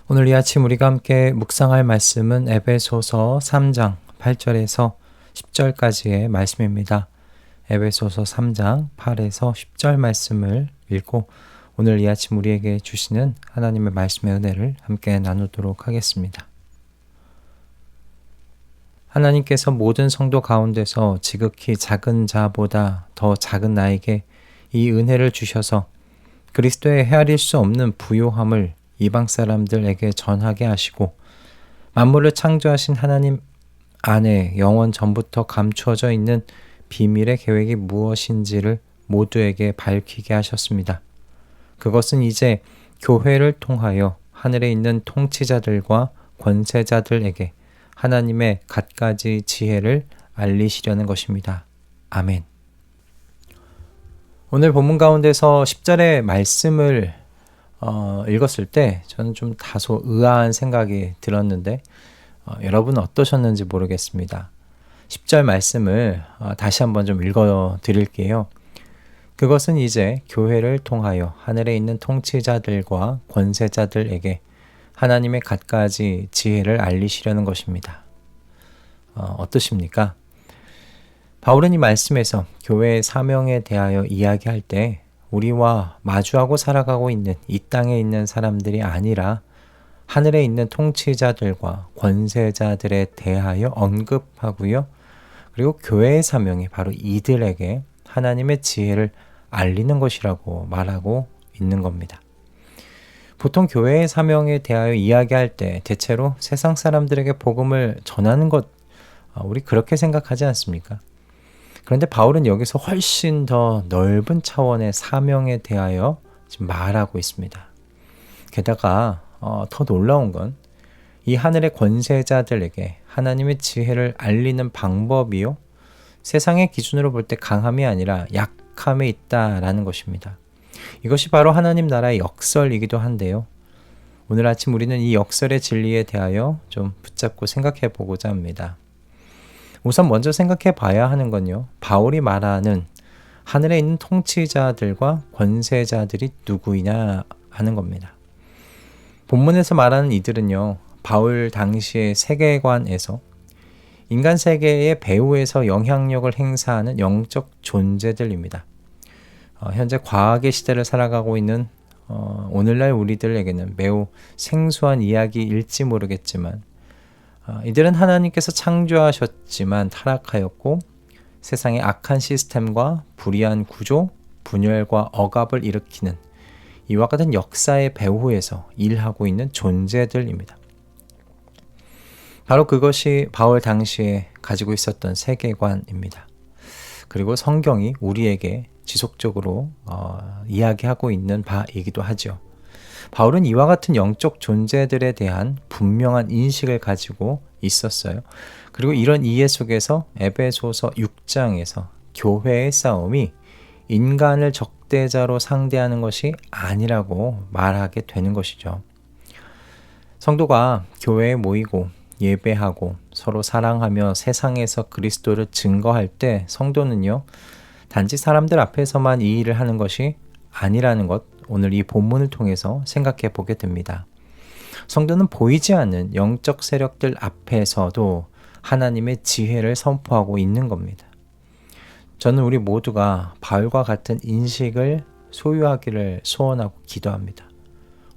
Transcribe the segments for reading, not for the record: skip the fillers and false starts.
오늘 이 아침 우리가 함께 묵상할 말씀은 에베소서 3장 8절에서 10절까지의 말씀입니다. 에베소서 3장 8에서 10절 말씀을 읽고 오늘 이 아침 우리에게 주시는 하나님의 말씀의 은혜를 함께 나누도록 하겠습니다. 하나님께서 모든 성도 가운데서 지극히 작은 자보다 더 작은 나에게 이 은혜를 주셔서 그리스도의 헤아릴 수 없는 부요함을 이방 사람들에게 전하게 하시고 만물을 창조하신 하나님 안에 영원 전부터 감추어져 있는 비밀의 계획이 무엇인지를 모두에게 밝히게 하셨습니다. 그것은 이제 교회를 통하여 하늘에 있는 통치자들과 권세자들에게 하나님의 갖가지 지혜를 알리시려는 것입니다. 아멘. 오늘 본문 가운데서 10절의 말씀을 읽었을 때 저는 좀 다소 의아한 생각이 들었는데 여러분은 어떠셨는지 모르겠습니다. 10절 말씀을 다시 한번 좀 읽어 드릴게요. 그것은 이제 교회를 통하여 하늘에 있는 통치자들과 권세자들에게 하나님의 갖가지 지혜를 알리시려는 것입니다. 어떠십니까? 바울은 이 말씀에서 교회의 사명에 대하여 이야기할 때 우리와 마주하고 살아가고 있는 이 땅에 있는 사람들이 아니라 하늘에 있는 통치자들과 권세자들에 대하여 언급하고요. 그리고 교회의 사명이 바로 이들에게 하나님의 지혜를 알리는 것이라고 말하고 있는 겁니다. 보통 교회의 사명에 대하여 이야기할 때 대체로 세상 사람들에게 복음을 전하는 것, 우리 그렇게 생각하지 않습니까? 그런데 바울은 여기서 훨씬 더 넓은 차원의 사명에 대하여 지금 말하고 있습니다. 게다가 더 놀라운 건 이 하늘의 권세자들에게 하나님의 지혜를 알리는 방법이요. 세상의 기준으로 볼 때 강함이 아니라 약함에 있다라는 것입니다. 이것이 바로 하나님 나라의 역설이기도 한데요. 오늘 아침 우리는 이 역설의 진리에 대하여 좀 붙잡고 생각해 보고자 합니다. 우선 먼저 생각해 봐야 하는 건요. 바울이 말하는 하늘에 있는 통치자들과 권세자들이 누구이냐 하는 겁니다. 본문에서 말하는 이들은요. 바울 당시의 세계관에서 인간 세계의 배후에서 영향력을 행사하는 영적 존재들입니다. 현재 과학의 시대를 살아가고 있는 오늘날 우리들에게는 매우 생소한 이야기일지 모르겠지만 이들은 하나님께서 창조하셨지만 타락하였고 세상의 악한 시스템과 불의한 구조, 분열과 억압을 일으키는 이와 같은 역사의 배후에서 일하고 있는 존재들입니다. 바로 그것이 바울 당시에 가지고 있었던 세계관입니다. 그리고 성경이 우리에게 지속적으로 이야기하고 있는 바이기도 하죠. 바울은 이와 같은 영적 존재들에 대한 분명한 인식을 가지고 있었어요. 그리고 이런 이해 속에서 에베소서 6장에서 교회의 싸움이 인간을 적대자로 상대하는 것이 아니라고 말하게 되는 것이죠. 성도가 교회에 모이고 예배하고 서로 사랑하며 세상에서 그리스도를 증거할 때 성도는요, 단지 사람들 앞에서만 이 일을 하는 것이 아니라는 것, 오늘 이 본문을 통해서 생각해 보게 됩니다. 성도는 보이지 않는 영적 세력들 앞에서도 하나님의 지혜를 선포하고 있는 겁니다. 저는 우리 모두가 바울과 같은 인식을 소유하기를 소원하고 기도합니다.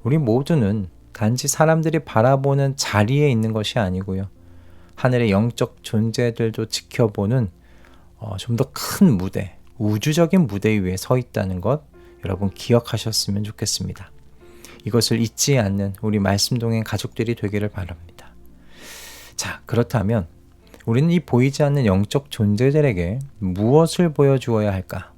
우리 모두는 단지 사람들이 바라보는 자리에 있는 것이 아니고요. 하늘의 영적 존재들도 지켜보는 좀 더 큰 무대, 우주적인 무대 위에 서 있다는 것 여러분 기억하셨으면 좋겠습니다. 이것을 잊지 않는 우리 말씀동행 가족들이 되기를 바랍니다. 자, 그렇다면 우리는 이 보이지 않는 영적 존재들에게 무엇을 보여주어야 할까?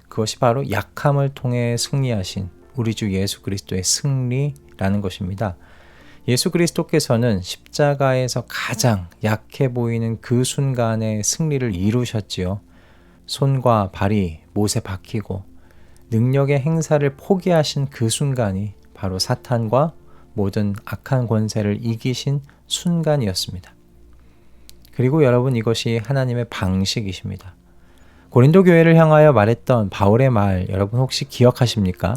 그것이 바로 약함을 통해 승리하신 우리 주 예수 그리스도의 승리라는 것입니다. 예수 그리스도께서는 십자가에서 가장 약해 보이는 그 순간에 승리를 이루셨지요. 손과 발이 못에 박히고 능력의 행사를 포기하신 그 순간이 바로 사탄과 모든 악한 권세를 이기신 순간이었습니다. 그리고 여러분, 이것이 하나님의 방식이십니다. 고린도 교회를 향하여 말했던 바울의 말 여러분 혹시 기억하십니까?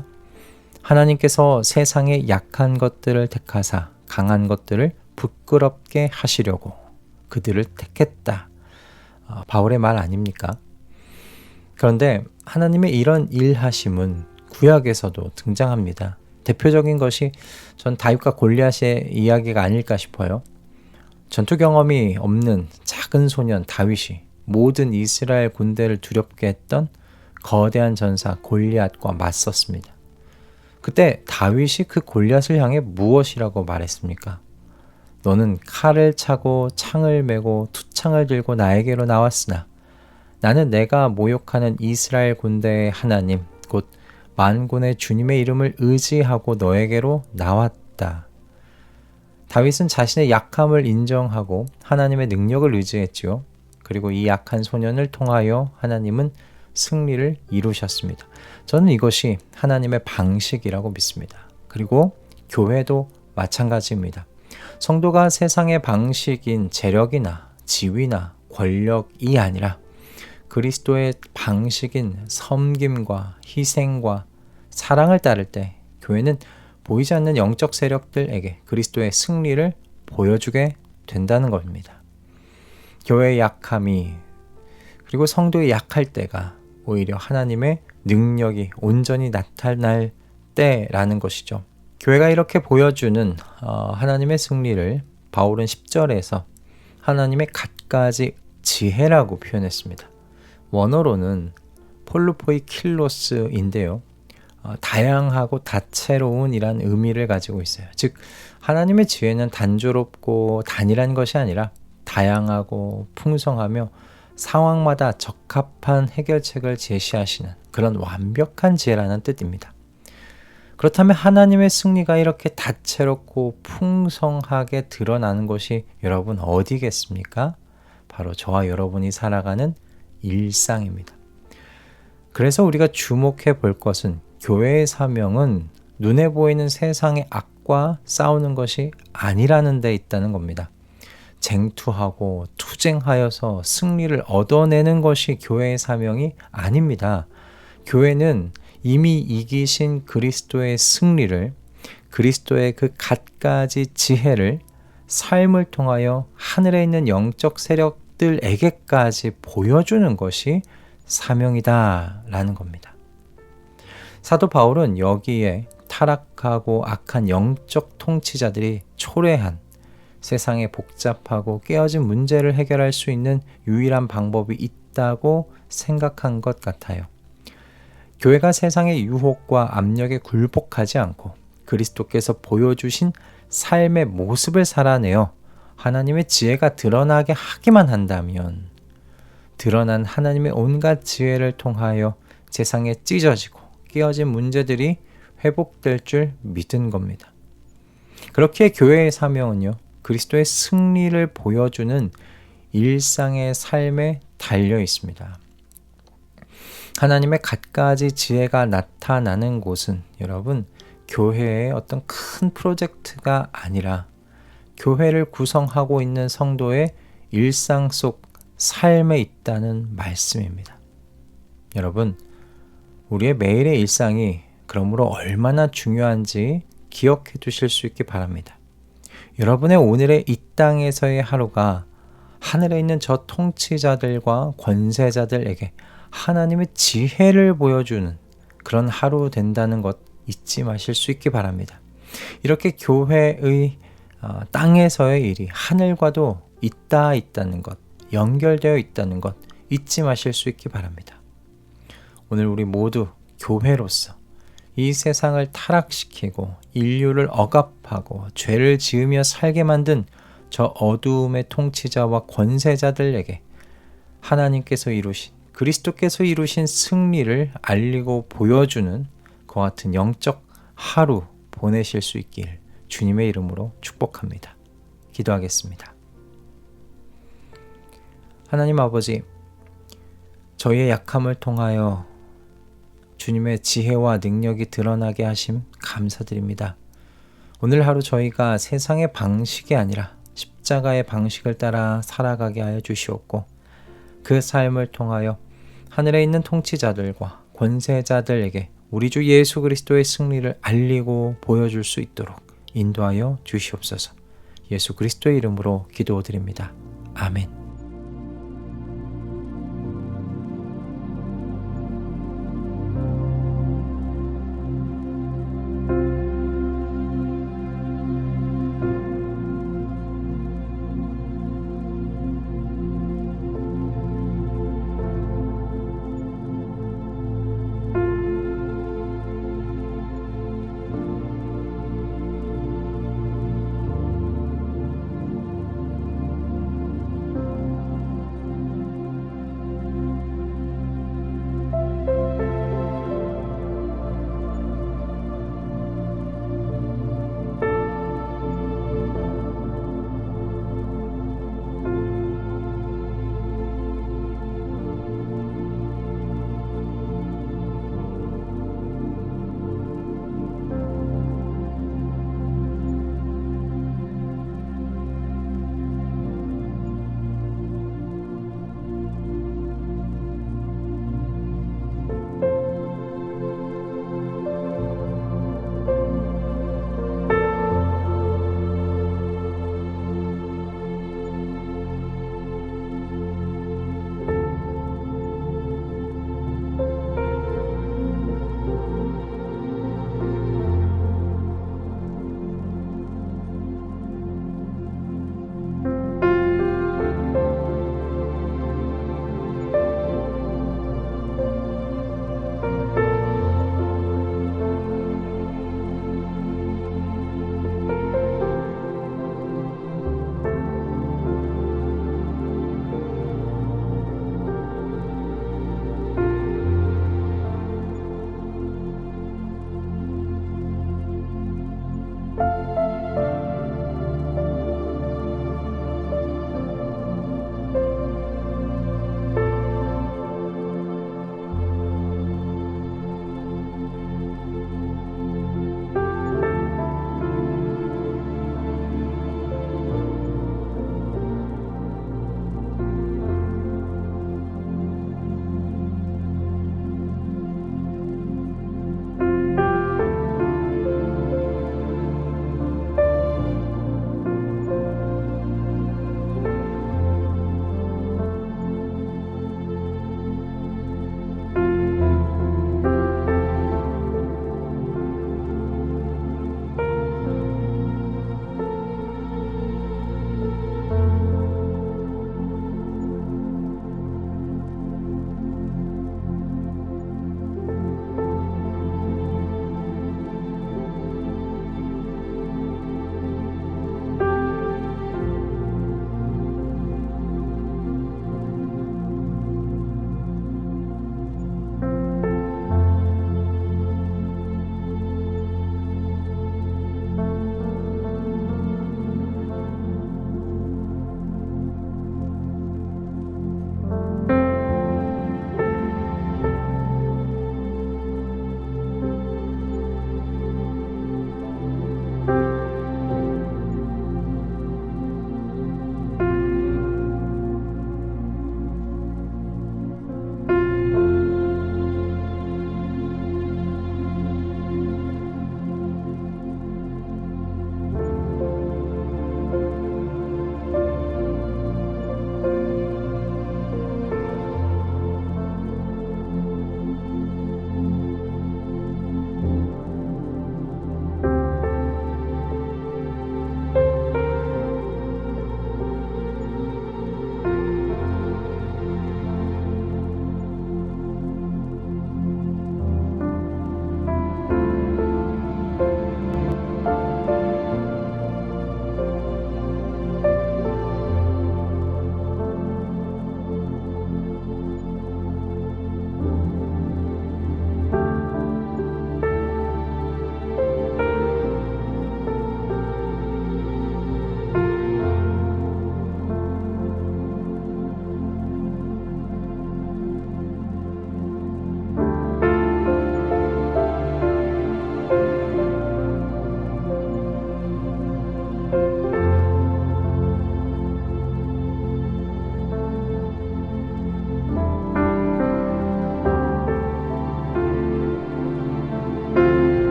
하나님께서 세상의 약한 것들을 택하사 강한 것들을 부끄럽게 하시려고 그들을 택했다. 바울의 말 아닙니까? 그런데 하나님의 이런 일하심은 구약에서도 등장합니다. 대표적인 것이 전 다윗과 골리앗의 이야기가 아닐까 싶어요. 전투 경험이 없는 작은 소년 다윗이 모든 이스라엘 군대를 두렵게 했던 거대한 전사 골리앗과 맞섰습니다. 그때 다윗이 그 골리앗을 향해 무엇이라고 말했습니까? 너는 칼을 차고 창을 메고 투창을 들고 나에게로 나왔으나 나는 내가 모욕하는 이스라엘 군대의 하나님 곧 만군의 주님의 이름을 의지하고 너에게로 나왔다. 다윗은 자신의 약함을 인정하고 하나님의 능력을 의지했지요. 그리고 이 약한 소년을 통하여 하나님은 승리를 이루셨습니다. 저는 이것이 하나님의 방식이라고 믿습니다. 그리고 교회도 마찬가지입니다. 성도가 세상의 방식인 재력이나 지위나 권력이 아니라 그리스도의 방식인 섬김과 희생과 사랑을 따를 때 교회는 보이지 않는 영적 세력들에게 그리스도의 승리를 보여주게 된다는 겁니다. 교회의 약함이 그리고 성도의 약할 때가 오히려 하나님의 능력이 온전히 나타날 때라는 것이죠. 교회가 이렇게 보여주는 하나님의 승리를 바울은 10절에서 하나님의 갖가지 지혜라고 표현했습니다. 원어로는 폴루포이 킬로스인데요. 다양하고 다채로운 이란 의미를 가지고 있어요. 즉 하나님의 지혜는 단조롭고 단일한 것이 아니라 다양하고 풍성하며 상황마다 적합한 해결책을 제시하시는 그런 완벽한 지혜라는 뜻입니다. 그렇다면 하나님의 승리가 이렇게 다채롭고 풍성하게 드러나는 것이 여러분 어디겠습니까? 바로 저와 여러분이 살아가는 일상입니다. 그래서 우리가 주목해 볼 것은 교회의 사명은 눈에 보이는 세상의 악과 싸우는 것이 아니라는 데 있다는 겁니다. 쟁투하고 투쟁하여서 승리를 얻어내는 것이 교회의 사명이 아닙니다. 교회는 이미 이기신 그리스도의 승리를, 그리스도의 그 갖가지 지혜를 삶을 통하여 하늘에 있는 영적 세력들에게까지 보여주는 것이 사명이다라는 겁니다. 사도 바울은 여기에 타락하고 악한 영적 통치자들이 초래한 세상의 복잡하고 깨어진 문제를 해결할 수 있는 유일한 방법이 있다고 생각한 것 같아요. 교회가 세상의 유혹과 압력에 굴복하지 않고 그리스도께서 보여주신 삶의 모습을 살아내어 하나님의 지혜가 드러나게 하기만 한다면 드러난 하나님의 온갖 지혜를 통하여 세상에 찢어지고 깨어진 문제들이 회복될 줄 믿은 겁니다. 그렇기에 교회의 사명은요, 그리스도의 승리를 보여주는 일상의 삶에 달려 있습니다. 하나님의 갖가지 지혜가 나타나는 곳은 여러분 교회의 어떤 큰 프로젝트가 아니라 교회를 구성하고 있는 성도의 일상 속 삶에 있다는 말씀입니다. 여러분, 우리의 매일의 일상이 그러므로 얼마나 중요한지 기억해 두실 수 있기 바랍니다. 여러분의 오늘의 이 땅에서의 하루가 하늘에 있는 저 통치자들과 권세자들에게 하나님의 지혜를 보여주는 그런 하루 된다는 것 잊지 마실 수 있기 바랍니다. 이렇게 교회의 땅에서의 일이 하늘과도 있다는 것, 연결되어 있다는 것 잊지 마실 수 있기 바랍니다. 오늘 우리 모두 교회로서 이 세상을 타락시키고 인류를 억압하고 죄를 지으며 살게 만든 저 어두움의 통치자와 권세자들에게 하나님께서 이루신 그리스도께서 이루신 승리를 알리고 보여주는 그와 같은 영적 하루 보내실 수 있길 주님의 이름으로 축복합니다. 기도하겠습니다. 하나님 아버지, 저희의 약함을 통하여 주님의 지혜와 능력이 드러나게 하심 감사드립니다. 오늘 하루 저희가 세상의 방식이 아니라 십자가의 방식을 따라 살아가게 하여 주시옵고 그 삶을 통하여 하늘에 있는 통치자들과 권세자들에게 우리 주 예수 그리스도의 승리를 알리고 보여줄 수 있도록 인도하여 주시옵소서. 예수 그리스도의 이름으로 기도드립니다. 아멘.